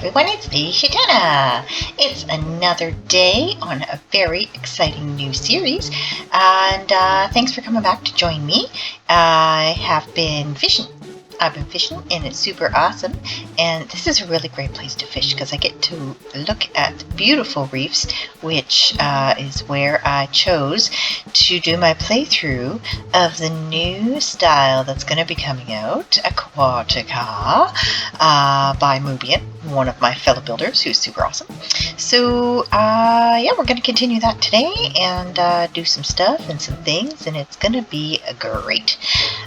everyone, it's the Shatana. It's another day on a very exciting new series, and thanks for coming back to join me. I have been fishing. I've been fishing and it's super awesome, and this is a really great place to fish because I get to look at beautiful reefs, which is where I chose to do my playthrough of the new style that's going to be coming out, Aquatica, by Mubian, one of my fellow builders who's super awesome. So yeah, we're going to continue that today and do some stuff and some things, and it's going to be great.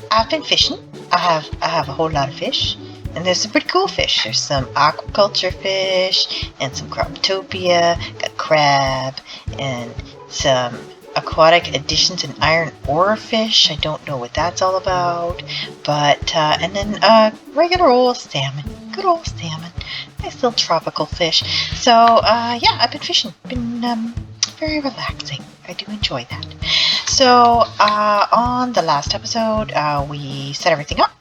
I've been fishing. I have a whole lot of fish, and there's some pretty cool fish. There's some aquaculture fish and some croptopia, got crab, and some aquatic additions and iron ore fish. I don't know what that's all about, but and then regular old salmon, good old salmon, nice little tropical fish. So yeah, I've been fishing. Been very relaxing. I do enjoy that. So on the last episode, we set everything up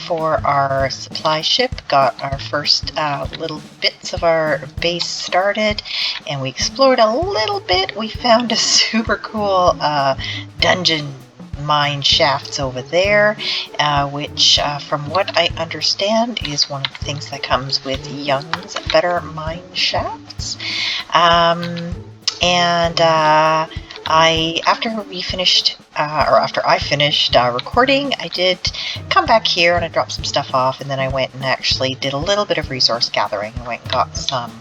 for our supply ship, got our first little bits of our base started, and we explored a little bit. We found a super cool dungeon mine shafts over there, which from what I understand is one of the things that comes with Young's Better Mine Shafts. After I finished recording, I did come back here and I dropped some stuff off, and then I went and actually did a little bit of resource gathering. I went and got some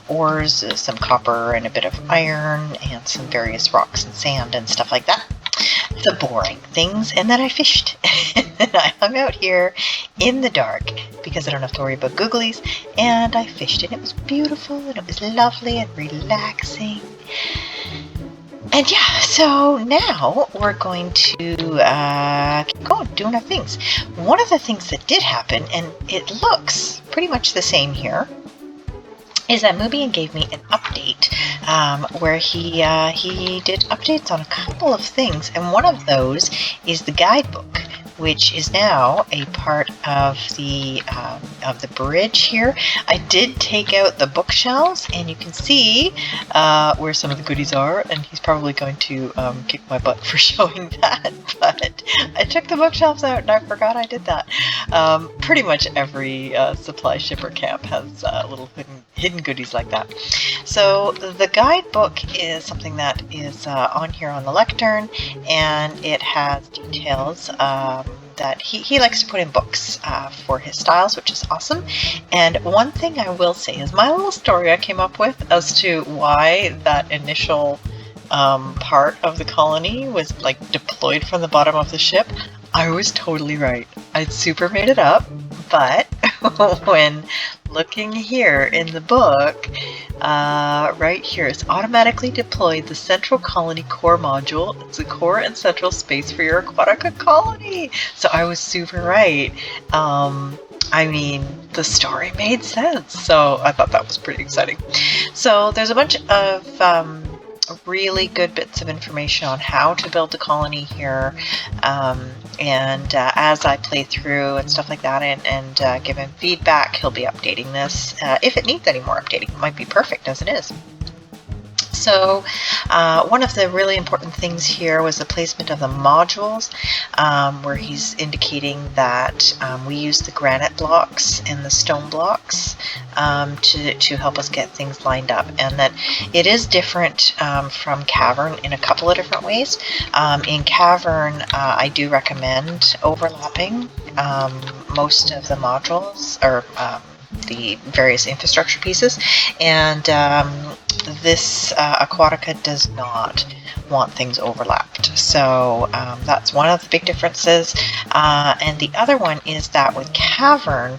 ores, some copper, and a bit of iron, and some various rocks and sand and stuff like that. The boring things, and then I fished. And I hung out here in the dark because I don't have to worry about googlies, and I fished, and it was beautiful, and it was lovely and relaxing. And yeah, so now we're going to keep going, doing our things. One of the things that did happen, and it looks pretty much the same here, is that Mubian gave me an update where he did updates on a couple of things, and one of those is the guidebook, which is now a part of the bridge here. I did take out the bookshelves, and you can see where some of the goodies are, and he's probably going to kick my butt for showing that, but I took the bookshelves out and I forgot I did that. Pretty much every supply ship or camp has little hidden goodies like that. So the guidebook is something that is on here on the lectern, and it has details that he likes to put in books for his styles, which is awesome. And one thing I will say is my little story I came up with as to why that initial part of the colony was like deployed from the bottom of the ship. I was totally right. I'd super made it up, but when looking here in the book, right here, it's automatically deployed the Central Colony Core Module. It's a core and central space for your Aquatica colony. So I was super right. I mean, the story made sense. So I thought that was pretty exciting. So there's a bunch of really good bits of information on how to build the colony here, and as I play through and stuff like that, and give him feedback, he'll be updating this. If it needs any more updating, it might be perfect as it is. So one of the really important things here was the placement of the modules, where he's indicating that we use the granite blocks and the stone blocks to help us get things lined up, and that it is different from Cavern in a couple of different ways. In Cavern, I do recommend overlapping most of the modules, or the various infrastructure pieces, and this Aquatica does not want things overlapped. So that's one of the big differences. And the other one is that with Cavern,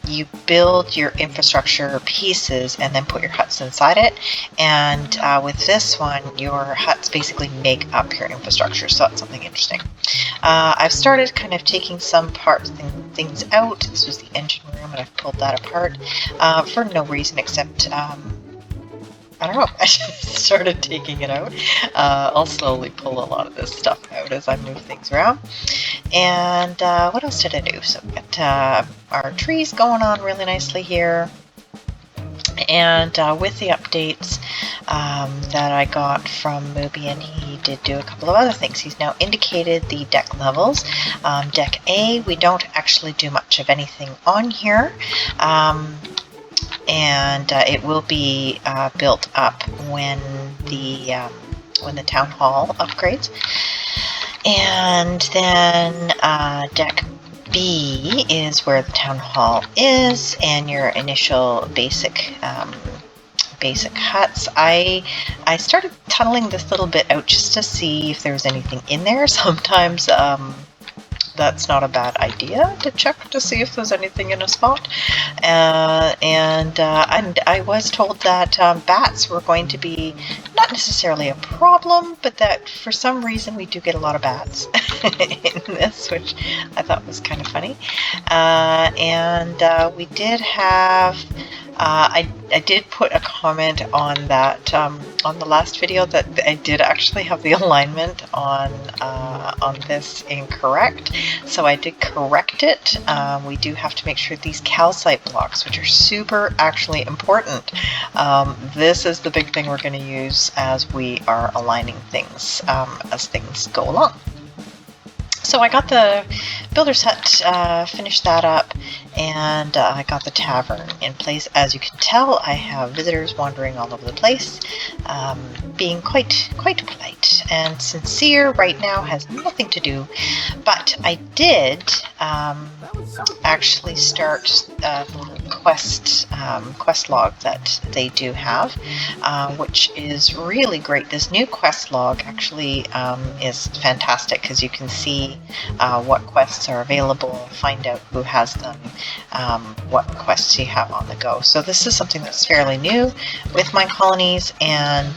you build your infrastructure pieces and then put your huts inside it. And with this one, your huts basically make up your infrastructure. So that's something interesting. I've started kind of taking some parts and things out. This was the engine room, and I've pulled that apart for no reason except I don't know, I just started taking it out. I'll slowly pull a lot of this stuff out as I move things around. And what else did I do? So we got our trees going on really nicely here. And with the updates that I got from Mubian, he did do a couple of other things. He's now indicated the deck levels. Deck A, we don't actually do much of anything on here. And it will be built up when the town hall upgrades. And then deck B is where the town hall is, and your initial basic huts. I started tunneling this little bit out just to see if there was anything in there. Sometimes that's not a bad idea to check to see if there's anything in a spot. And I was told that bats were going to be not necessarily a problem, but that for some reason we do get a lot of bats in this, which I thought was kind of funny. And we did have I did put a comment on that on the last video that I did actually have the alignment on this incorrect, so I did correct it. We do have to make sure these calcite blocks, which are super actually important, this is the big thing we're going to use as we are aligning things as things go along. So I got the builder's hut, finished that up, and I got the tavern in place. As you can tell, I have visitors wandering all over the place, being quite polite and sincere. Right now has nothing to do, but I did actually start the quest log that they do have, which is really great. This new quest log actually is fantastic because you can see what quests are available, find out who has them, what quests you have on the go. So this is something that's fairly new with Minecolonies, and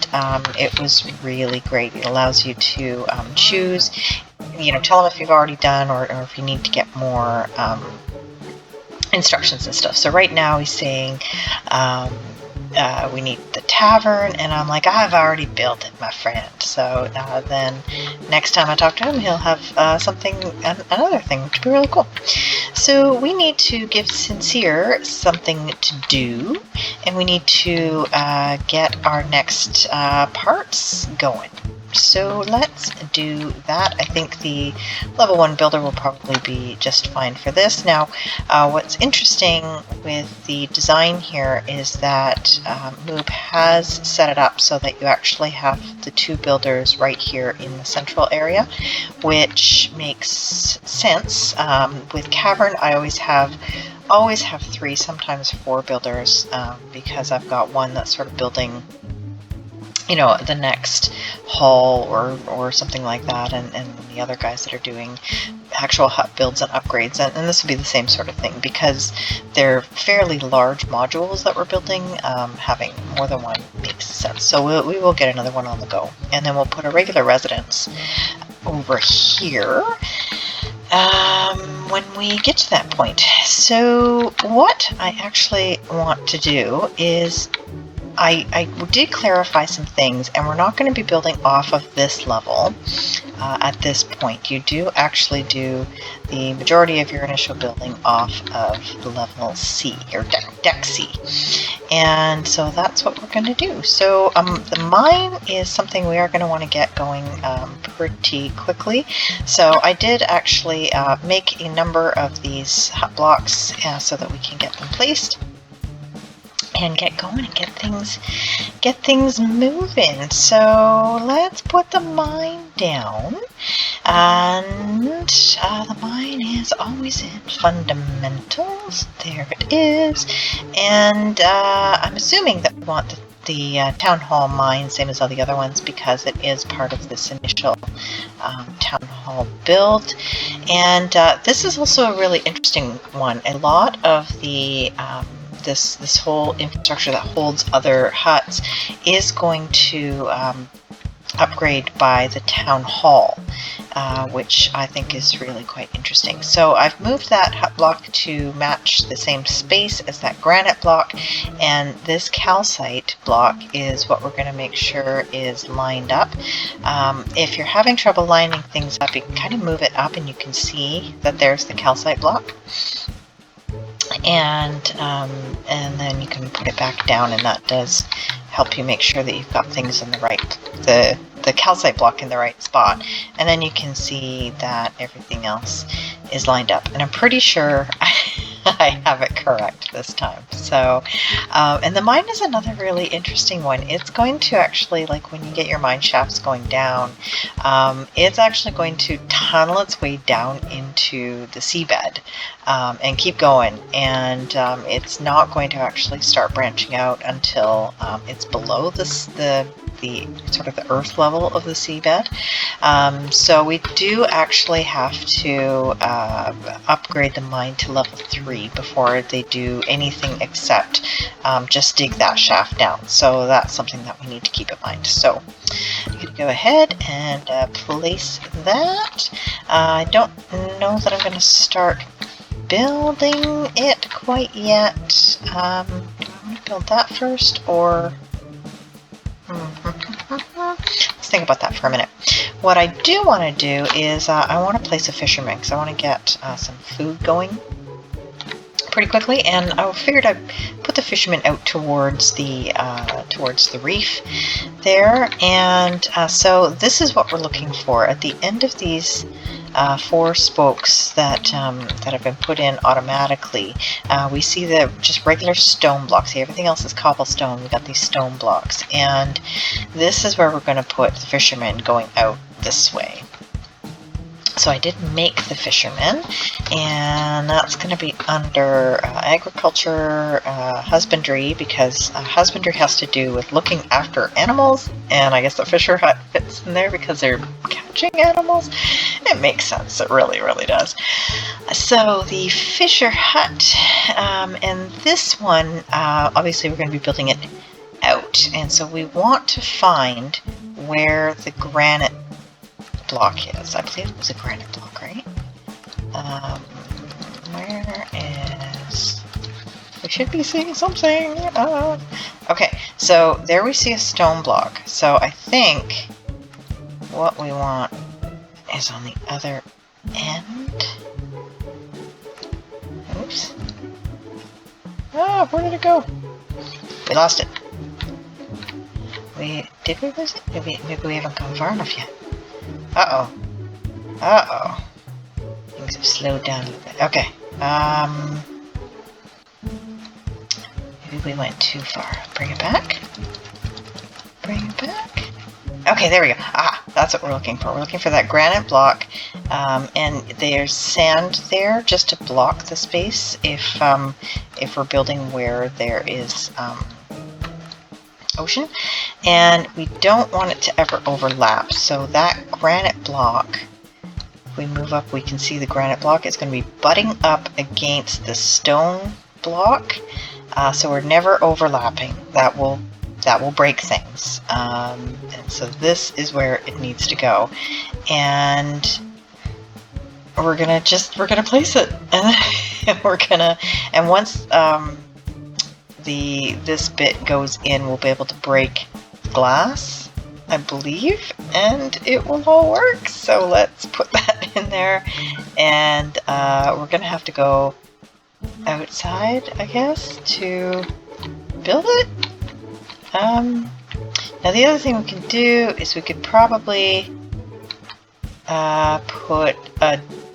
it was really great. It allows you to choose, tell them if you've already done or if you need to get more instructions and stuff. So right now he's saying we need the tavern, and I'm like, I've already built it, my friend. So then next time I talk to him, he'll have another thing, which would be really cool. So we need to give Sincere something to do, and we need to get our next parts going. So let's do that. I think the level 1 builder will probably be just fine for this. Now, what's interesting with the design here is that Moob has set it up so that you actually have the 2 builders right here in the central area, which makes sense. With Cavern, I always have 3, sometimes 4 builders, because I've got one that's sort of building the next hall or something like that, and the other guys that are doing actual hut builds and upgrades, and this would be the same sort of thing because they're fairly large modules that we're building. Having more than one makes sense, so we will get another one on the go, and then we'll put a regular residence over here when we get to that point. So what I actually want to do is I did clarify some things, and we're not going to be building off of this level at this point. You do actually do the majority of your initial building off of level C, or deck C. And so that's what we're going to do. So the mine is something we are going to want to get going pretty quickly. So I did actually make a number of these hut blocks so that we can get them placed and get going and get things moving. So let's put the mine down, and the mine is always in fundamentals. There it is, and I'm assuming that we want the town hall mine same as all the other ones because it is part of this initial town hall build. And this is also a really interesting one. A lot of the this whole infrastructure that holds other huts is going to upgrade by the town hall, which I think is really quite interesting. So I've moved that hut block to match the same space as that granite block, and this calcite block is what we're going to make sure is lined up. If you're having trouble lining things up, you can kind of move it up and you can see that there's the calcite block. And then you can put it back down, and that does help you make sure that you've got things in the right, the calcite block in the right spot. And then you can see that everything else is lined up. And I'm pretty sure I have it correct this time. So, and the mine is another really interesting one. It's going to actually, like when you get your mine shafts going down, it's actually going to tunnel its way down into the seabed and keep going. And it's not going to actually start branching out until it's below the sort of the earth level of the seabed. So we do actually have to upgrade the mine to level 3 before they do anything except just dig that shaft down. So that's something that we need to keep in mind. So I'm going to go ahead and place that. I don't know that I'm going to start building it quite yet. Do I want to build that first, or... Let's think about that for a minute. What I do want to do is I want to place a fisherman, because I want to get some food going pretty quickly, and I figured I'd put the fisherman out towards the reef there. And so this is what we're looking for at the end of these 4 spokes that have been put in automatically. We see the just regular stone blocks. See, everything else is cobblestone. We got these stone blocks, and this is where we're going to put the fisherman going out this way. So I did make the fisherman, and that's going to be under agriculture, husbandry, because husbandry has to do with looking after animals, and I guess the fisher hut fits in there because they're catching animals. It makes sense. It really, really does. So the fisher hut, and this one, obviously we're going to be building it out, and so we want to find where the granite block is. I believe it was a granite block, right? Where is... We should be seeing something. Okay, so there we see a stone block. So I think what we want is on the other end. Oops. Ah, where did it go? We lost it. Did we lose it? Maybe we haven't gone far enough yet. Uh-oh. Uh-oh. Things have slowed down a little bit. Okay. Maybe we went too far. Bring it back. Bring it back. Okay, there we go. Ah, that's what we're looking for. We're looking for that granite block. And there's sand there just to block the space if we're building where there is ocean, and we don't want it to ever overlap. So that granite block, if we move up, we can see the granite block is going to be butting up against the stone block, so we're never overlapping. That will break things, and so this is where it needs to go, and we're gonna place it, and once this bit goes in, we'll be able to break glass, I believe, and it will all work. So let's put that in there, and we're gonna have to go outside, I guess, to build it. Now the other thing we can do is we could probably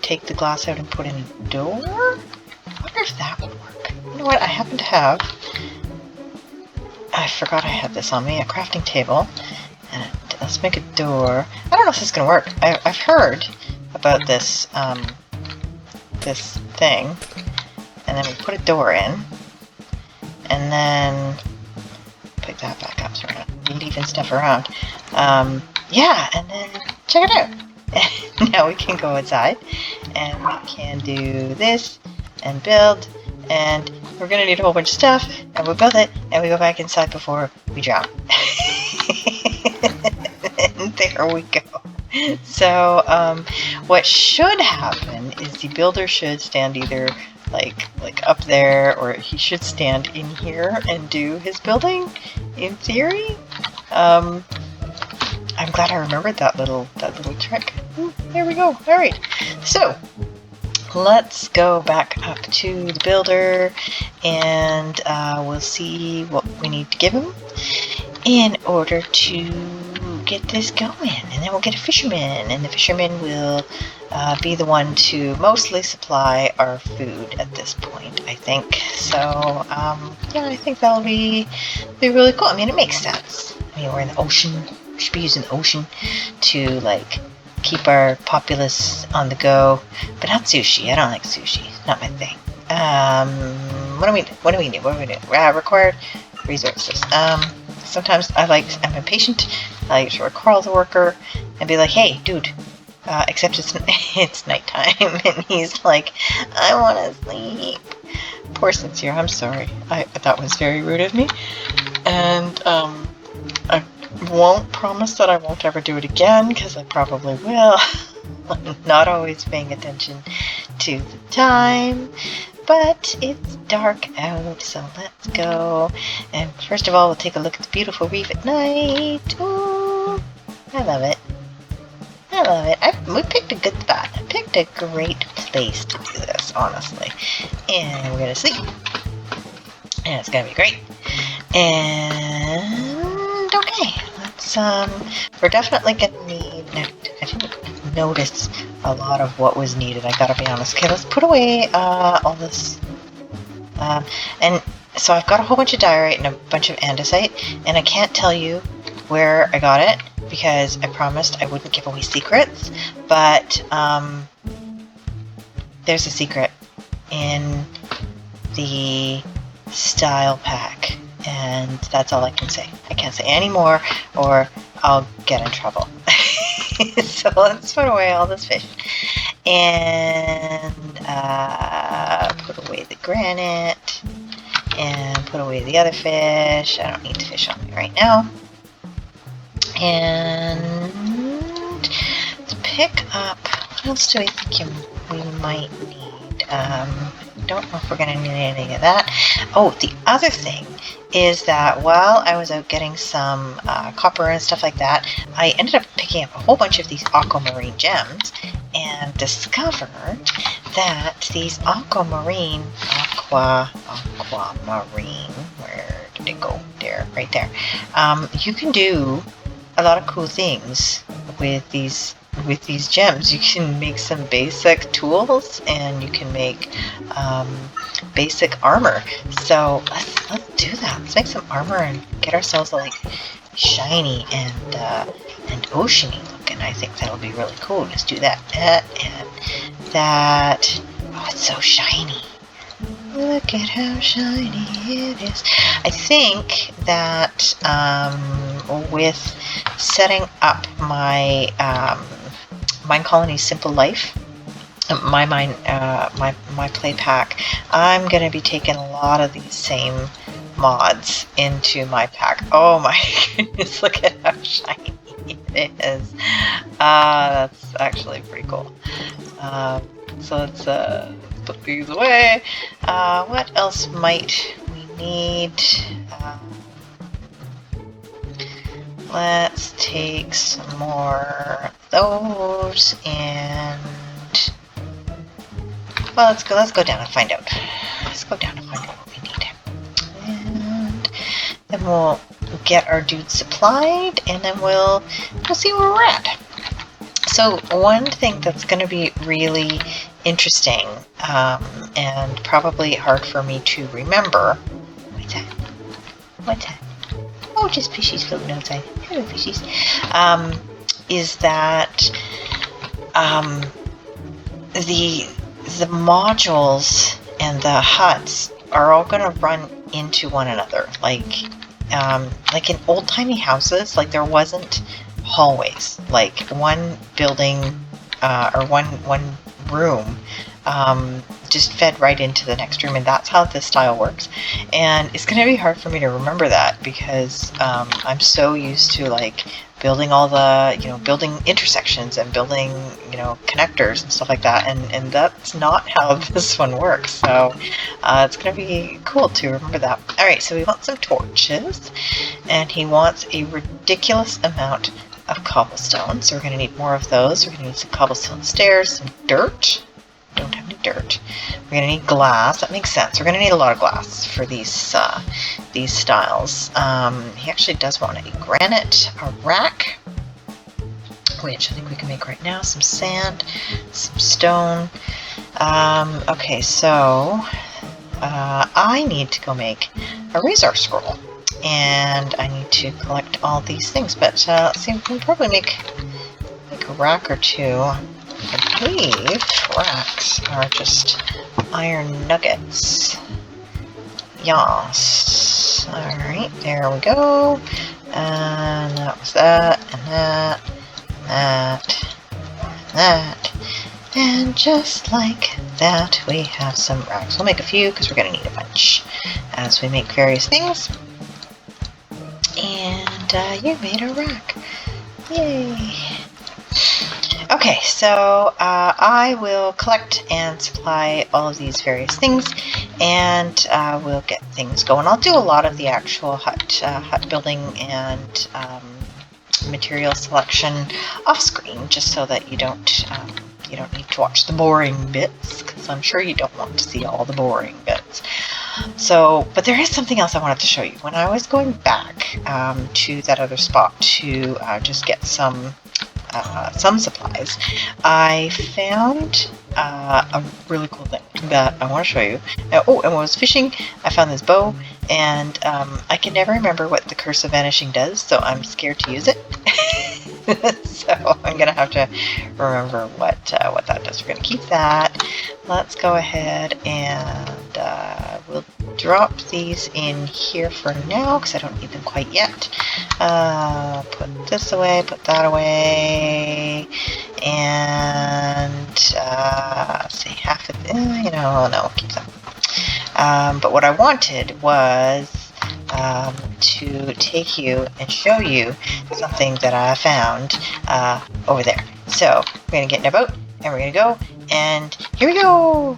take the glass out and put in a door. I wonder if that would work. You know what, I happen to have, I forgot I had this on me, a crafting table, and let's make a door. I don't know if this is going to work. I've heard about this, this thing, and then we put a door in, and then pick that back up so we're not leaving stuff around. Yeah, and then check it out. Now we can go inside, and we can do this, and build, and we're going to need a whole bunch of stuff, and we'll build it, and we go back inside before we drown. And there we go. So what should happen is the builder should stand either like up there, or he should stand in here and do his building, in theory. I'm glad I remembered that little trick. There we go. All right, so let's go back up to the builder, and we'll see what we need to give him in order to get this going. And then we'll get a fisherman, and the fisherman will be the one to mostly supply our food at this point, I think. So yeah, I think that'll be really cool. I mean, it makes sense. I mean, we're in the ocean. We should be using the ocean to like keep our populace on the go, but not sushi. I don't like sushi. Not my thing. What do we need? Required resources. Sometimes I'm impatient. I like to recall the worker and be like, hey, dude, except it's nighttime, and he's like, I want to sleep. Poor Sincere, I'm sorry. That was very rude of me. And I won't promise that I won't ever do it again, because I probably will. I'm not always paying attention to the time, but it's dark out, so let's go. And first of all, we'll take a look at the beautiful reef at night. Ooh, I love it. I love it. We picked a good spot. I picked a great place to do this, honestly. And we're gonna sleep. And it's gonna be great. And okay, let's we're definitely gonna need, I didn't notice a lot of what was needed, I gotta be honest. Okay, let's put away all this, and so I've got a whole bunch of diorite and a bunch of andesite, and I can't tell you where I got it because I promised I wouldn't give away secrets, but there's a secret in the style pack, and that's all I can say. I can't say any more or I'll get in trouble. So let's put away all this fish and put away the granite and put away the other fish. I don't need the fish on me right now. And let's pick up, what else do we think we might need? Don't know if we're going to need any of that. Oh, the other thing is that while I was out getting some copper and stuff like that, I ended up picking up a whole bunch of these aquamarine gems and discovered that these aquamarine, where did it go? There, right there. You can do a lot of cool things with these gems. You can make some basic tools, and you can make basic armor. So let's do that. Let's make some armor and get ourselves like shiny and oceany looking. I think that'll be really cool. Let's do that and that. Oh, it's so shiny. Look at how shiny it is. I think that with setting up my Minecolonies Simple Life, my play pack, I'm going to be taking a lot of these same mods into my pack. Oh my goodness, look at how shiny it is. That's actually pretty cool. So let's put these away. What else might we need? Let's take some more of those, and well, let's go down and find out. Let's go down and find out what we need, and then we'll get our dudes supplied, and then we'll see where we're at. So one thing that's going to be really interesting and probably hard for me to remember. What's that? What's that? Oh, just fishies floating outside. Hello, fishies. Is that the modules and the huts are all going to run into one another, like in old-timey houses. Like, there wasn't hallways, like one building or one room just fed right into the next room, and that's how this style works. And it's going to be hard for me to remember that because I'm so used to like building all the, building intersections and building, connectors and stuff like that. And that's not how this one works. So it's going to be cool to remember that. All right, so we want some torches, and he wants a ridiculous amount of cobblestone. So we're going to need more of those. We're going to need some cobblestone stairs, some dirt. Don't have any dirt. We're going to need glass. That makes sense. We're going to need a lot of glass for these styles. He actually does want a granite, a rack, which I think we can make right now. Some sand, some stone. Okay, so I need to go make a resource scroll, and I need to collect all these things. But let's see, we can probably make a rack or two. I believe racks are just iron nuggets. Yas. Alright, there we go. And that was that, and that, and that. And just like that, we have some racks. We'll make a few because we're going to need a bunch as we make various things. And you made a rack. Yay! Okay, so I will collect and supply all of these various things, and we'll get things going. I'll do a lot of the actual hut building and material selection off screen, just so that you don't need to watch the boring bits, because I'm sure you don't want to see all the boring bits. So, but there is something else I wanted to show you. When I was going back to that other spot to just get some supplies, I found a really cool thing that I want to show you. And when I was fishing, I found this bow, and I can never remember what the Curse of Vanishing does, so I'm scared to use it. So I'm gonna have to remember what that does. We're gonna keep that. Let's go ahead and we'll drop these in here for now because I don't need them quite yet. Put this away, put that away, and say half of it. No, keep them. But what I wanted was to take you and show you something that I found over there. So we're going to get in a boat, and we're going to go, and here we go!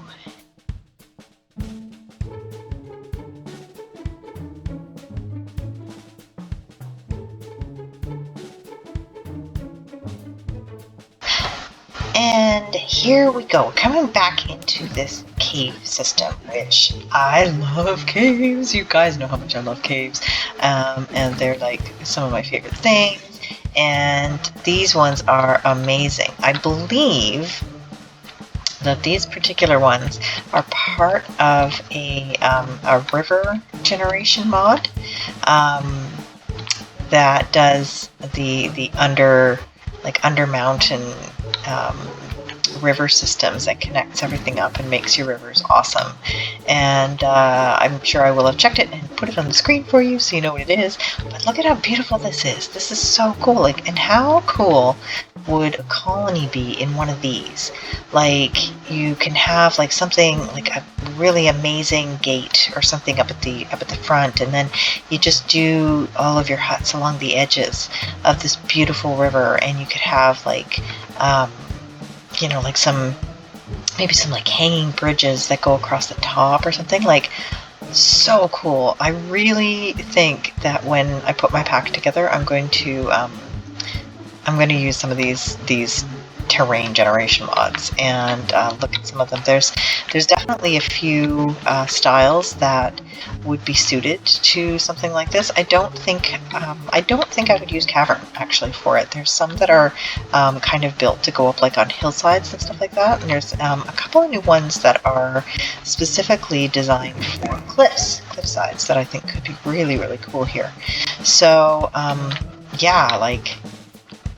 And here we go. We're coming back into this cave system, which I love caves. You guys know how much I love caves. And they're like some of my favorite things. And these ones are amazing. I believe that these particular ones are part of a river generation mod that does the under mountain river systems that connects everything up and makes your rivers awesome. And I'm sure I will have checked it and put it on the screen for you so you know what it is. But look at how beautiful this is. This is so cool. And how cool would a colony be in one of these? You can have something like a really amazing gate or something up at the front, and then you just do all of your huts along the edges of this beautiful river, and you could have maybe some hanging bridges that go across the top or something. So cool. I really think that when I put my pack together, I'm going to use some of these terrain generation mods and look at some of them. There's definitely a few styles that would be suited to something like this. I don't think I would use Cavern actually for it. There's some that are kind of built to go up on hillsides and stuff like that, and there's a couple of new ones that are specifically designed for cliff sides that I think could be really, really cool here. So yeah,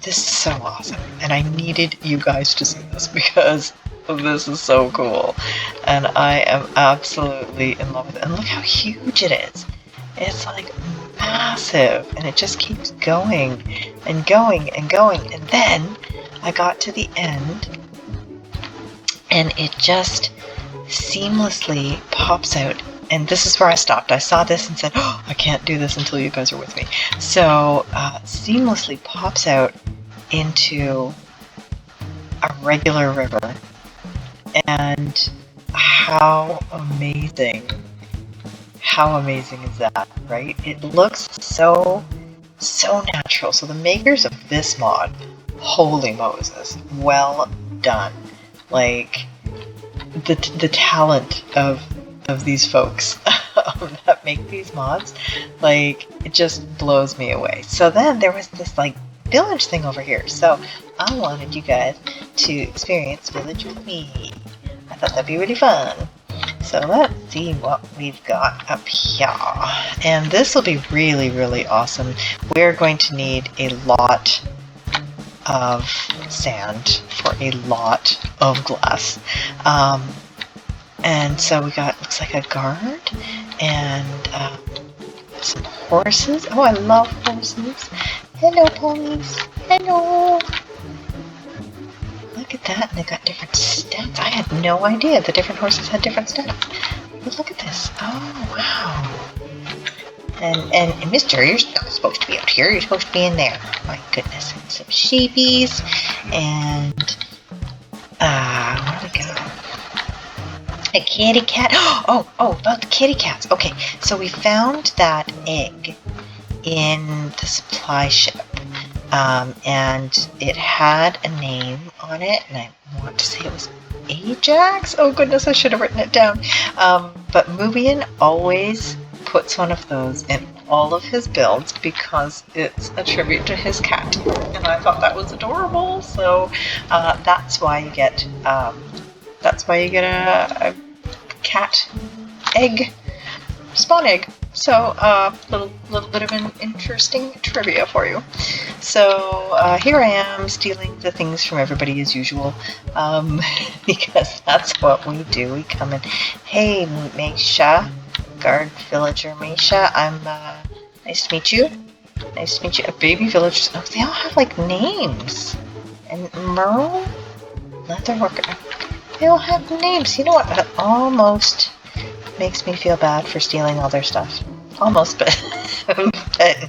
this is so awesome, and I needed you guys to see this because this is so cool, and I am absolutely in love with it. And look how huge it is. It's massive, and it just keeps going and going and going. And then I got to the end, and it just seamlessly pops out and this is where I stopped. I saw this and said, oh, I can't do this until you guys are with me. So seamlessly pops out into a regular river. And how amazing is that, right? It looks so natural. So the makers of this mod, holy Moses, well done. Like, the talent of these folks that make these mods, like, it just blows me away. So then there was this like village thing over here, so I wanted you guys to experience village with me. I thought that'd be really fun. So let's see what we've got up here. And this will be really awesome. We're going to need a lot of sand for a lot of glass. And so we got, looks like a guard and some horses. Oh, I love horses. Hello, ponies. Hello. Look at that, and they got different stats. I had no idea the different horses had different stats. But look at this. Oh, wow. And Mister, you're not supposed to be out here. You're supposed to be in there. My goodness. And some sheepies. And, what do we got? A kitty cat. Oh, about the kitty cats. Okay, so we found that egg in the supply ship. And it had a name on it, and I want to say it was Ajax. Oh goodness, I should have written it down. But Mubian always puts one of those in all of his builds because it's a tribute to his cat, and I thought that was adorable. So that's why you get a cat egg, spawn egg. So little bit of an interesting trivia for you. So here I am stealing the things from everybody as usual, because that's what we do. We come in. Hey, Meisha, guard villager Meisha. I'm nice to meet you. Nice to meet you. Baby villagers. Oh, they all have like names. And Merle, leatherworker. They all have names. You know what? That almost makes me feel bad for stealing all their stuff. Almost, but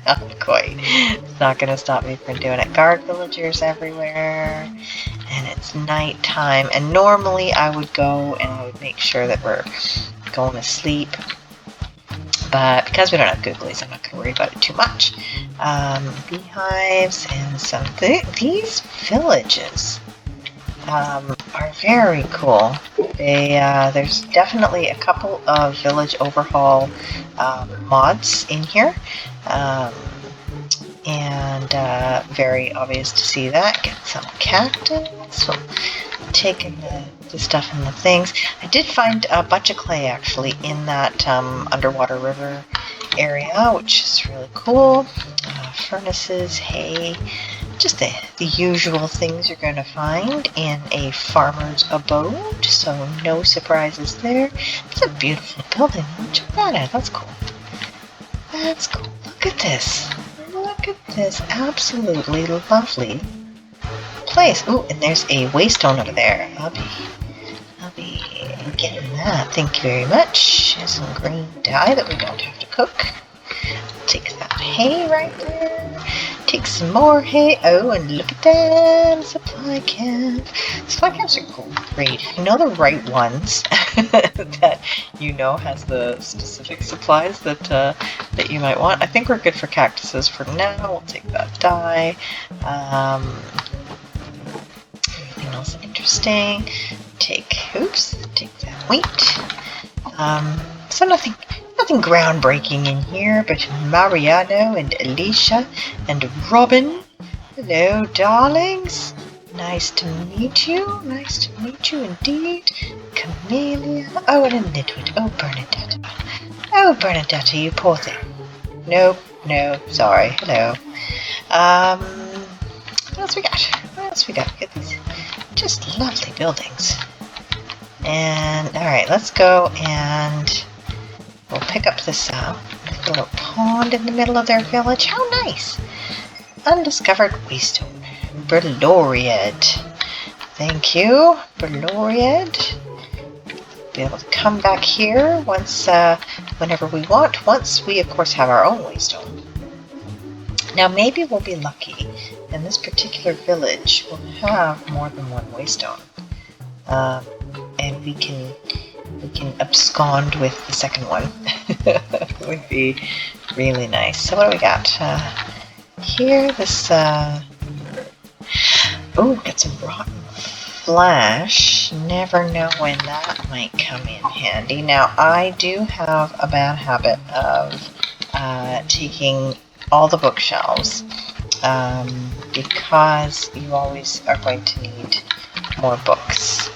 not quite. It's not going to stop me from doing it. Guard villagers everywhere, and it's nighttime. And normally I would go and I would make sure that we're going to sleep. But because we don't have googlies, I'm not going to worry about it too much. Beehives and some these villages are very cool. There's definitely a couple of village overhaul mods in here, and very obvious to see that. Get some cactus. We'll take in the stuff and the things. I did find a bunch of clay actually in that underwater river area, which is really cool. Furnaces, hay. Just the usual things you're going to find in a farmer's abode, so no surprises there. It's a beautiful building. Check that out. That's cool. That's cool. Look at this. Look at this. Absolutely lovely place. Oh, and there's a waystone over there. I'll be getting that. Thank you very much. There's some green dye that we don't have to cook. Take that hay right there. Take some more hay. Oh, and look at them supply camps. Supply camps are great. If you know the right ones that you know has the specific supplies that you might want. I think we're good for cactuses for now. We'll take that dye. Anything else interesting? Take that wheat. So nothing groundbreaking in here, but Mariano and Alicia and Robin. Hello, darlings. Nice to meet you. Nice to meet you indeed. Camellia. Oh, and a Nidwit. Oh, Bernadetta. Oh, Bernadetta, you poor thing. Nope, no, sorry. Hello. What else we got? What else we got? Get these just lovely buildings. And, alright, let's go and we'll pick up this little pond in the middle of their village. How nice! Undiscovered waystone. Berloriad. Thank you, Berloriad. be able to come back here once, whenever we want, once we, of course, have our own waystone. Now, maybe we'll be lucky, and this particular village will have more than one waystone, and we can abscond with the second one. It would be really nice. So what do we got? Here, this, oh, got some rotten flesh. Never know when that might come in handy. Now, I do have a bad habit of taking all the bookshelves, because you always are going to need more books.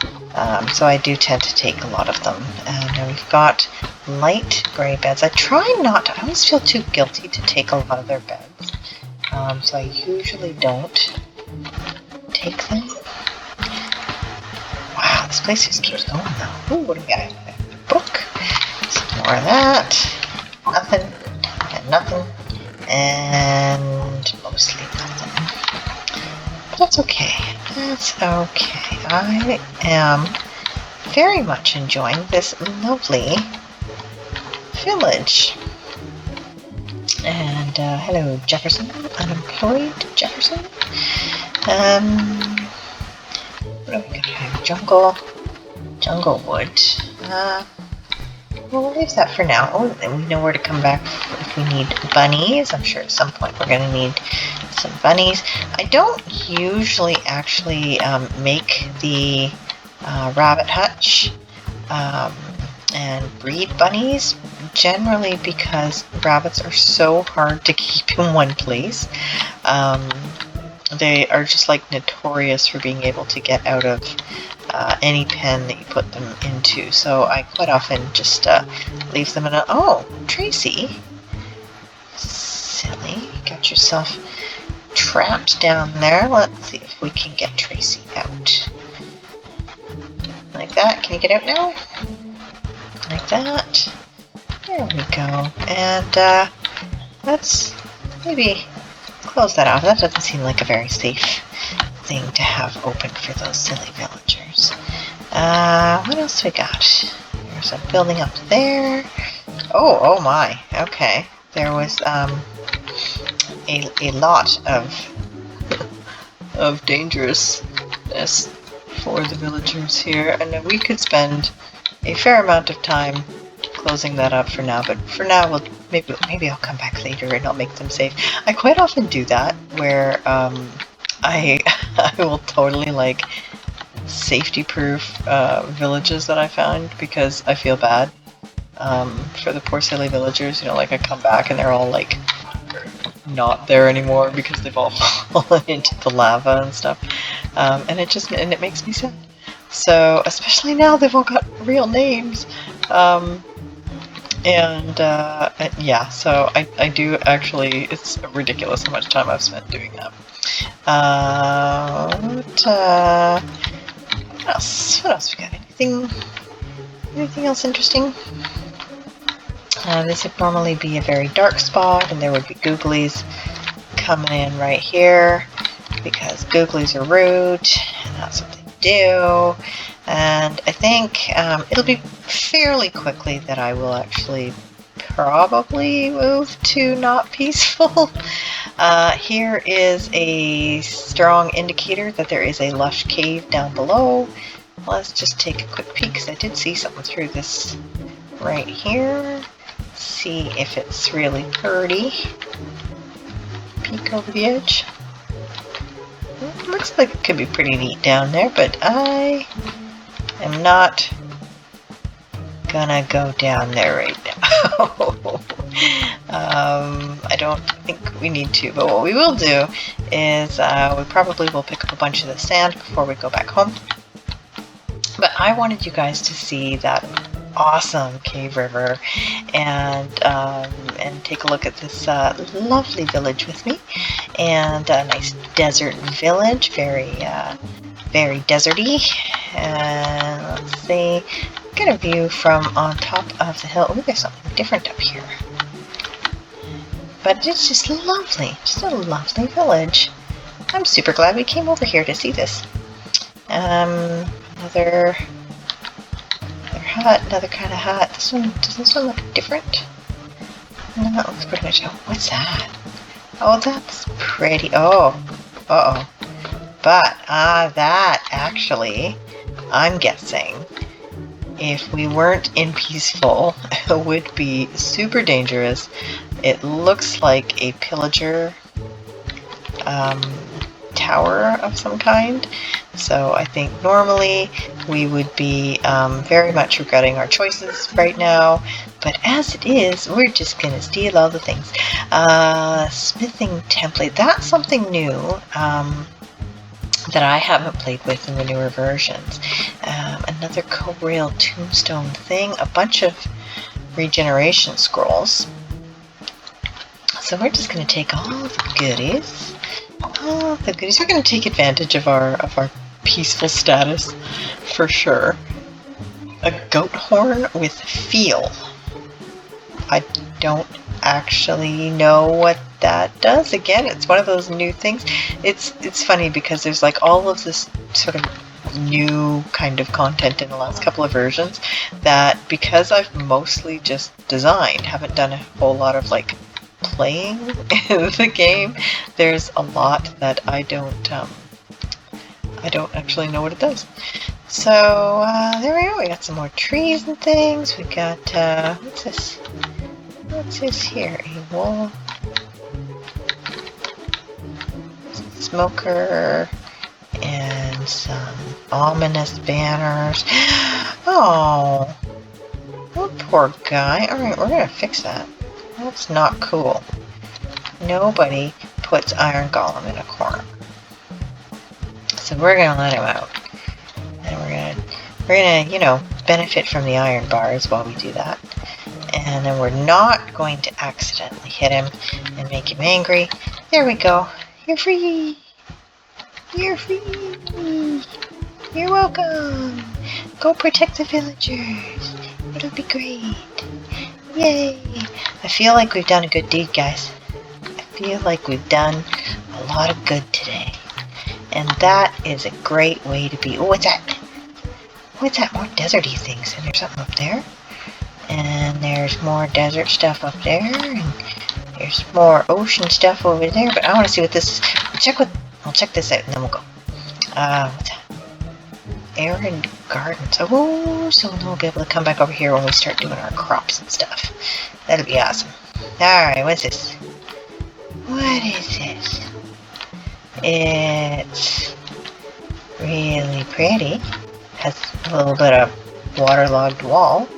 So I do tend to take a lot of them. Now we've got light gray beds. I try not to, I always feel too guilty to take a lot of their beds. So I usually don't take them. Wow, this place just keeps going though. Ooh, what do we got? A book. Some more of that. Nothing. And nothing. And mostly nothing. But that's okay. That's okay. I am very much enjoying this lovely village. And hello, Jefferson. Unemployed Jefferson. What do we got here? Jungle wood. We'll leave that for now. Oh, and we know where to come back if we need bunnies. I'm sure at some point we're going to need some bunnies. I don't usually actually make the rabbit hutch and breed bunnies, generally because rabbits are so hard to keep in one place. They are just like notorious for being able to get out of any pen that you put them into. So I quite often just leave them in a... Oh, Tracy. Silly. Got yourself trapped down there. Let's see if we can get Tracy out. Like that. Can you get out now? Like that. There we go. And let's maybe close that off. That doesn't seem like a very safe thing to have open for those silly villagers. What else we got? There's a building up there. Oh my. Okay. There was a lot of dangerousness for the villagers here, and we could spend a fair amount of time closing that up for now, but for now we'll maybe I'll come back later and I'll make them safe. I quite often do that where I will totally like safety-proof villages that I found because I feel bad for the poor silly villagers. You know, like I come back and they're all like not there anymore because they've all fallen into the lava and stuff, and it makes me sad. So especially now they've all got real names, yeah. So I do actually. It's ridiculous how much time I've spent doing that. What else? What else we got? Anything else interesting? This would normally be a very dark spot, and there would be googlies coming in right here because googlies are rude, and that's what they do. And I think it'll be fairly quickly that I will actually probably move to not peaceful. Here is a strong indicator that there is a lush cave down below. Let's just take a quick peek because I did see something through this right here. See if it's really pretty. Peek over the edge. It looks like it could be pretty neat down there, but I am not gonna go down there right now. I don't think we need to, but what we will do is we probably will pick up a bunch of the sand before we go back home. But I wanted you guys to see that awesome cave river and take a look at this lovely village with me, and a nice desert village, very deserty. And let's see, get a view from on top of the hill. Oh, there's something different up here, but it's just lovely, just a lovely village. I'm super glad we came over here to see this. Another hut, another kind of hut. This one, does this one look different? No, that looks pretty much, oh, what's that? Oh, that's pretty, oh, uh-oh. But, that actually, I'm guessing, if we weren't in peaceful, it would be super dangerous. It looks like a pillager tower of some kind. So I think normally we would be very much regretting our choices right now. But as it is, we're just going to steal all the things. Smithing template. That's something new that I haven't played with in the newer versions. Another co-rail tombstone thing. A bunch of regeneration scrolls. So we're just going to take all the goodies. All the goodies. We're going to take advantage of our peaceful status for sure. A goat horn with feel. I don't actually know what that does. Again, it's one of those new things. It's funny because there's like all of this sort of new kind of content in the last couple of versions that, because I've mostly just designed, haven't done a whole lot of like playing the game, there's a lot that I don't actually know what it does. So there we go. We got some more trees and things. We got what's this? What's this here? A wool smoker and some ominous banners. Oh, poor guy. All right, we're gonna fix that. That's not cool. Nobody puts Iron Golem in a corner. So we're gonna let him out, and we're gonna, you know, benefit from the iron bars while we do that. And then we're not going to accidentally hit him and make him angry. There we go. You're free. You're free. You're welcome. Go protect the villagers. It'll be great. Yay. I feel like we've done a good deed, guys. I feel like we've done a lot of good today. And that is a great way to be. Oh, what's that? What's that? More deserty things. And there's something up there. And there's more desert stuff up there. And there's more ocean stuff over there. But I want to see what this is. We'll check this out and then we'll go. What's that? Arid gardens. Oh, so we'll be able to come back over here when we start doing our crops and stuff. That'll be awesome. Alright, what's this? What is this? It's really pretty. Has a little bit of waterlogged wall.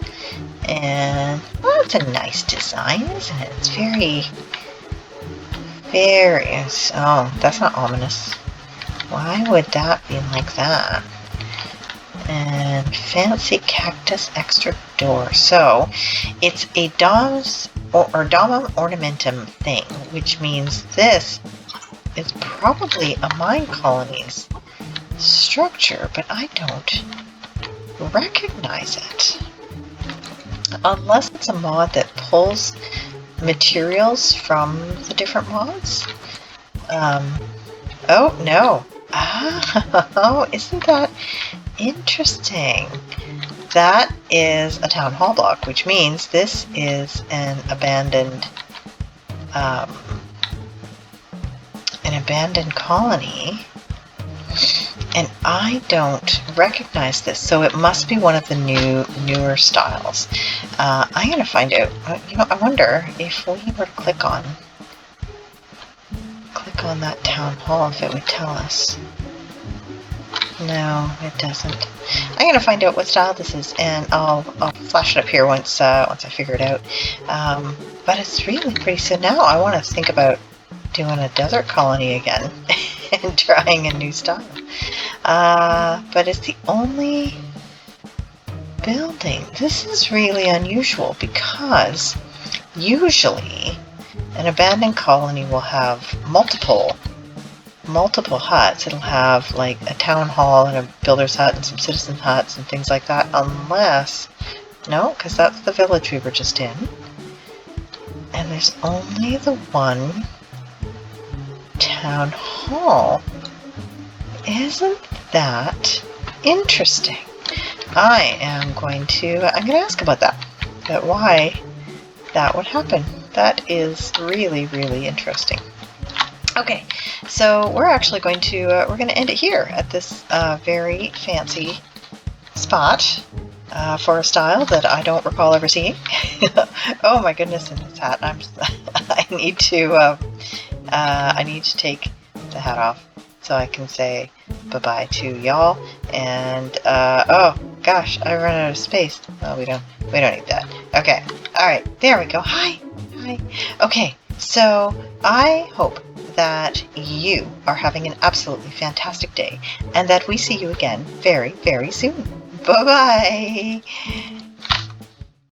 And, well, it's a nice design, isn't it? It's very... Oh, that's not ominous. Why would that be like that? And fancy cactus extra door. So it's a domum ornamentum thing, which means this is probably a Minecolonies structure, but I don't recognize it. Unless it's a mod that pulls materials from the different mods. Oh no. Oh, isn't that interesting? That is a town hall block, which means this is an abandoned colony, and I don't recognize this, so it must be one of the newer styles. I'm gonna find out. You know, I wonder if we were to click on that town hall, if it would tell us. No, it doesn't. I'm gonna find out what style this is, and I'll flash it up here once I figure it out. But it's really pretty. So now I want to think about doing a desert colony again and trying a new style. But it's the only building. This is really unusual because usually an abandoned colony will have multiple huts. It'll have like a town hall and a builder's hut and some citizen huts and things like that, unless, no, because that's the village we were just in. And there's only the one town hall. Isn't that interesting? I'm going to ask about that why that would happen. That is really, really interesting. Okay, so we're actually going to end it here at this very fancy spot for a style that I don't recall ever seeing. Oh my goodness, in this hat! I need to take the hat off so I can say bye-bye to y'all. And oh gosh, I run out of space. Well, we don't need that. Okay, all right, there we go. Hi. Okay, so I hope that you are having an absolutely fantastic day and that we see you again very, very soon. Bye-bye.